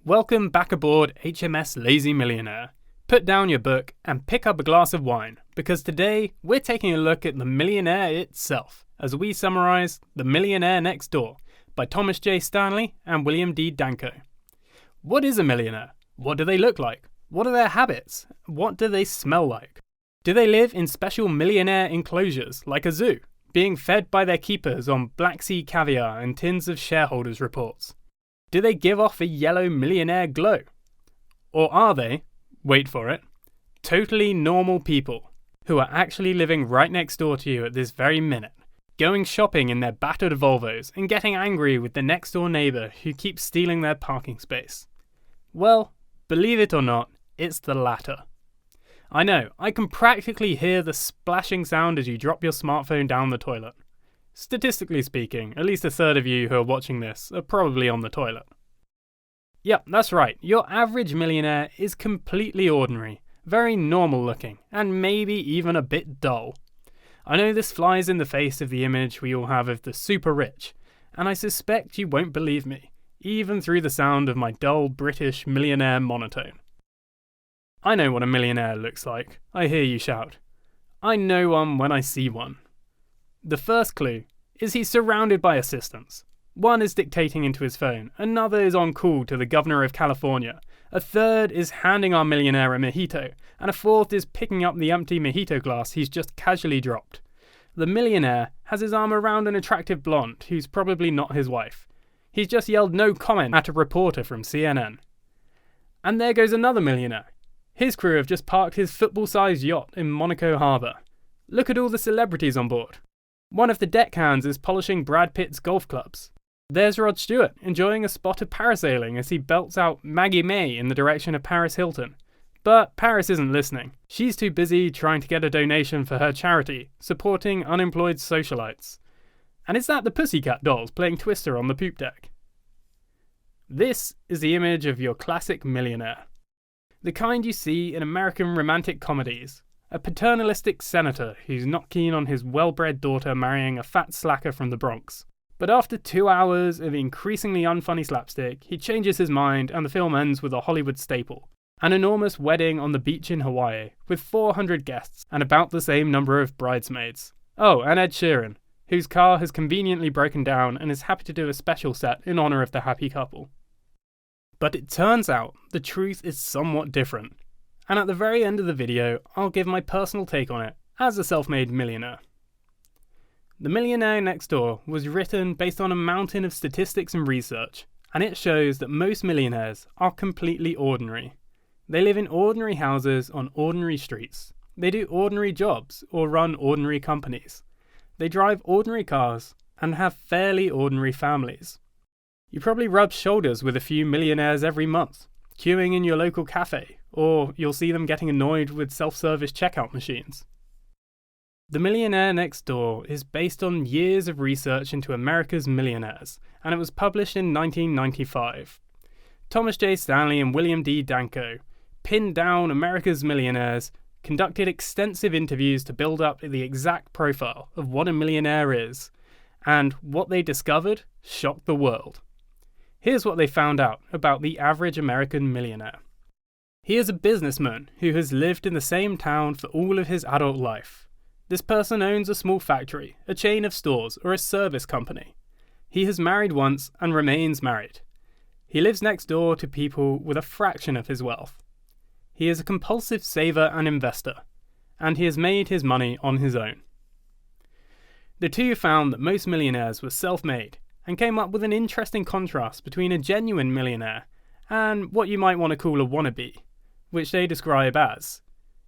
Welcome back aboard HMS Lazy Millionaire. Put down your book and pick up a glass of wine, because today we're taking a look at the millionaire itself, as we summarise The Millionaire Next Door by Thomas J. Stanley and William D. Danko. What is a millionaire? What do they look like? What are their habits? What do they smell like? Do they live in special millionaire enclosures like a zoo, being fed by their keepers on Black Sea caviar and tins of shareholders' reports? Do they give off a yellow millionaire glow? Or are they, wait for it, totally normal people who are actually living right next door to you at this very minute, going shopping in their battered Volvos and getting angry with the next door neighbour who keeps stealing their parking space? Well, believe it or not, it's the latter. I know, I can practically hear the splashing sound as you drop your smartphone down the toilet. Statistically speaking, at least a third of you who are watching this are probably on the toilet. Yep, that's right, your average millionaire is completely ordinary, very normal looking, and maybe even a bit dull. I know this flies in the face of the image we all have of the super rich, and I suspect you won't believe me, even through the sound of my dull British millionaire monotone. I know what a millionaire looks like, I hear you shout. I know one when I see one. The first clue is he's surrounded by assistants. One is dictating into his phone, another is on call to the governor of California, a third is handing our millionaire a mojito, and a fourth is picking up the empty mojito glass he's just casually dropped. The millionaire has his arm around an attractive blonde who's probably not his wife. He's just yelled no comment at a reporter from CNN. And there goes another millionaire. His crew have just parked his football-sized yacht in Monaco Harbour. Look at all the celebrities on board. One of the deckhands is polishing Brad Pitt's golf clubs. There's Rod Stewart enjoying a spot of parasailing as he belts out Maggie May in the direction of Paris Hilton. But Paris isn't listening. She's too busy trying to get a donation for her charity, supporting unemployed socialites. And is that the Pussycat Dolls playing Twister on the poop deck? This is the image of your classic millionaire. The kind you see in American romantic comedies. A paternalistic senator who's not keen on his well-bred daughter marrying a fat slacker from the Bronx. But after 2 hours of increasingly unfunny slapstick, he changes his mind and the film ends with a Hollywood staple. An enormous wedding on the beach in Hawaii, with 400 guests and about the same number of bridesmaids. Oh, and Ed Sheeran, whose car has conveniently broken down and is happy to do a special set in honour of the happy couple. But it turns out the truth is somewhat different. And at the very end of the video, I'll give my personal take on it as a self-made millionaire. The Millionaire Next Door was written based on a mountain of statistics and research, and it shows that most millionaires are completely ordinary. They live in ordinary houses on ordinary streets. They do ordinary jobs or run ordinary companies. They drive ordinary cars and have fairly ordinary families. You probably rub shoulders with a few millionaires every month, queuing in your local cafe, or you'll see them getting annoyed with self-service checkout machines. The Millionaire Next Door is based on years of research into America's millionaires, and it was published in 1995. Thomas J. Stanley and William D. Danko pinned down America's millionaires, conducted extensive interviews to build up the exact profile of what a millionaire is, and what they discovered shocked the world. Here's what they found out about the average American millionaire. He is a businessman who has lived in the same town for all of his adult life. This person owns a small factory, a chain of stores, or a service company. He has married once and remains married. He lives next door to people with a fraction of his wealth. He is a compulsive saver and investor, and he has made his money on his own. The two found that most millionaires were self-made, and came up with an interesting contrast between a genuine millionaire and what you might want to call a wannabe, which they describe as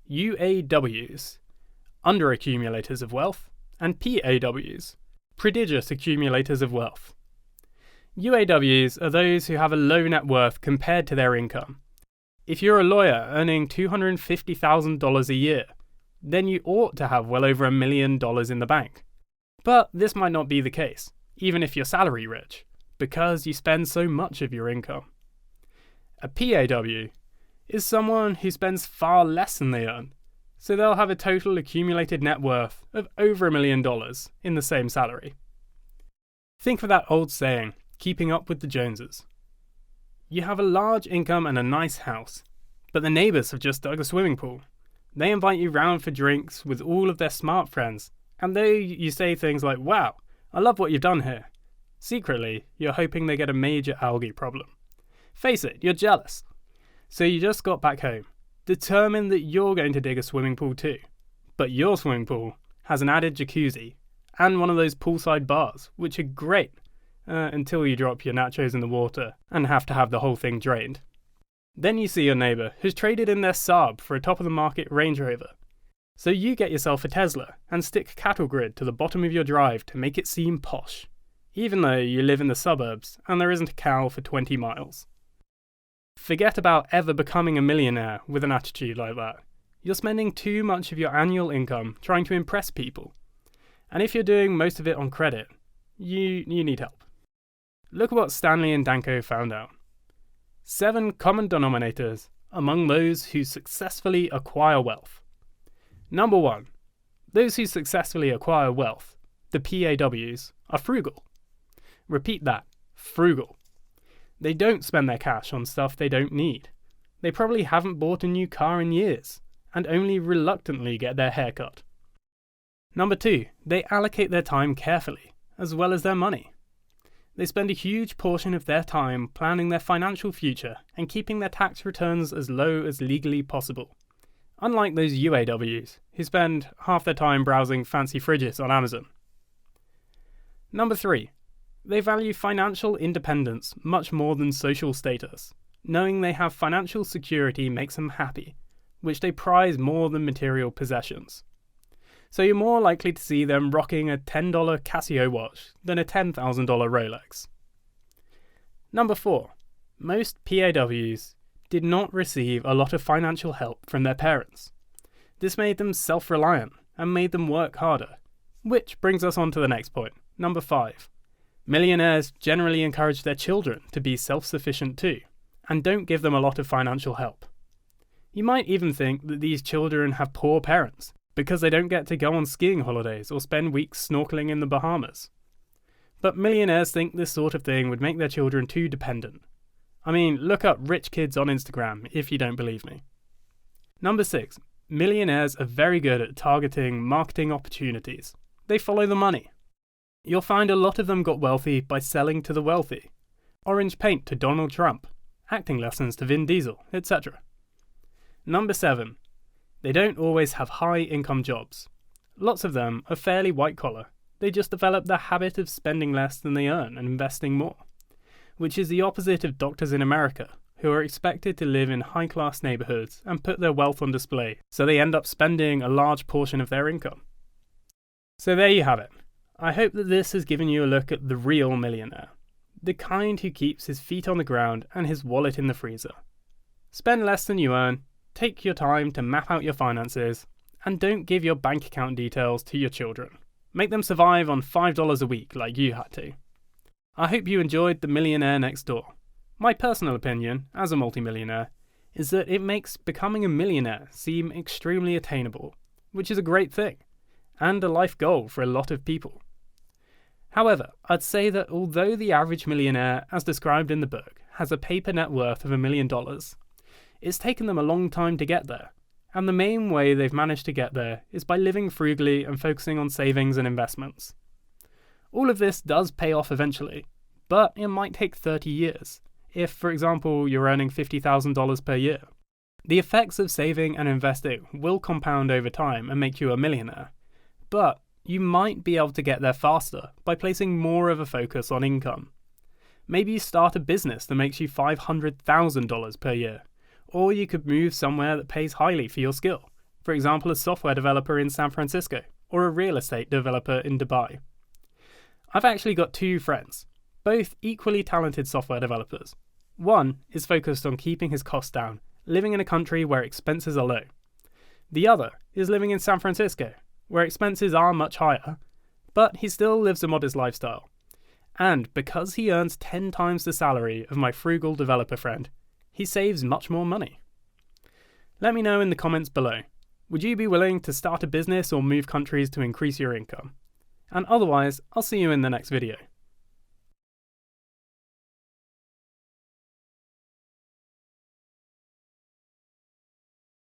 UAWs, under-accumulators of wealth, and PAWs, prodigious accumulators of wealth. UAWs are those who have a low net worth compared to their income. If you're a lawyer earning $250,000 a year, then you ought to have well over $1 million in the bank. But this might not be the case, even if you're salary rich, because you spend so much of your income. A PAW is someone who spends far less than they earn, so they'll have a total accumulated net worth of over $1 million in the same salary. Think of that old saying, keeping up with the Joneses. You have a large income and a nice house, but the neighbours have just dug a swimming pool. They invite you round for drinks with all of their smart friends, and though you say things like, "Wow, I love what you've done here," secretly, you're hoping they get a major algae problem. Face it, you're jealous. So you just got back home, determined that you're going to dig a swimming pool too. But your swimming pool has an added jacuzzi and one of those poolside bars, which are great until you drop your nachos in the water and have to have the whole thing drained. Then you see your neighbour who's traded in their Saab for a top-of-the-market Range Rover. So you get yourself a Tesla and stick cattle grid to the bottom of your drive to make it seem posh, even though you live in the suburbs and there isn't a cow for 20 miles. Forget about ever becoming a millionaire with an attitude like that. You're spending too much of your annual income trying to impress people. And if you're doing most of it on credit, you need help. Look at what Stanley and Danko found out. 7 common denominators among those who successfully acquire wealth. Number 1. Those who successfully acquire wealth, the PAWs, are frugal. Repeat that, frugal. They don't spend their cash on stuff they don't need. They probably haven't bought a new car in years, and only reluctantly get their hair cut. Number 2, they allocate their time carefully, as well as their money. They spend a huge portion of their time planning their financial future and keeping their tax returns as low as legally possible. Unlike those UAWs, who spend half their time browsing fancy fridges on Amazon. Number 3, they value financial independence much more than social status. Knowing they have financial security makes them happy, which they prize more than material possessions. So you're more likely to see them rocking a $10 Casio watch than a $10,000 Rolex. Number 4, most PAWs did not receive a lot of financial help from their parents. This made them self-reliant and made them work harder, which brings us on to the next point. Number 5, millionaires generally encourage their children to be self-sufficient too, and don't give them a lot of financial help. You might even think that these children have poor parents, because they don't get to go on skiing holidays or spend weeks snorkeling in the Bahamas. But millionaires think this sort of thing would make their children too dependent. I mean, look up rich kids on Instagram if you don't believe me. Number 6, millionaires are very good at targeting marketing opportunities. They follow the money. You'll find a lot of them got wealthy by selling to the wealthy. Orange paint to Donald Trump, acting lessons to Vin Diesel, etc. Number 7, they don't always have high-income jobs. Lots of them are fairly white-collar. They just develop the habit of spending less than they earn and investing more, which is the opposite of doctors in America, who are expected to live in high-class neighborhoods and put their wealth on display, so they end up spending a large portion of their income. So there you have it. I hope that this has given you a look at the real millionaire, the kind who keeps his feet on the ground and his wallet in the freezer. Spend less than you earn, take your time to map out your finances, and don't give your bank account details to your children. Make them survive on $5 a week like you had to. I hope you enjoyed the Millionaire Next Door. My personal opinion, as a multi-millionaire, is that it makes becoming a millionaire seem extremely attainable, which is a great thing, and a life goal for a lot of people. However, I'd say that although the average millionaire, as described in the book, has a paper net worth of $1 million, it's taken them a long time to get there, and the main way they've managed to get there is by living frugally and focusing on savings and investments. All of this does pay off eventually, but it might take 30 years, if, for example, you're earning $50,000 per year. The effects of saving and investing will compound over time and make you a millionaire, but you might be able to get there faster by placing more of a focus on income. Maybe you start a business that makes you $500,000 per year, or you could move somewhere that pays highly for your skill, for example a software developer in San Francisco, or a real estate developer in Dubai. I've actually got 2 friends, both equally talented software developers. One is focused on keeping his costs down, living in a country where expenses are low. The other is living in San Francisco, where expenses are much higher, but he still lives a modest lifestyle. And because he earns 10 times the salary of my frugal developer friend, he saves much more money. Let me know in the comments below. Would you be willing to start a business or move countries to increase your income? And otherwise, I'll see you in the next video.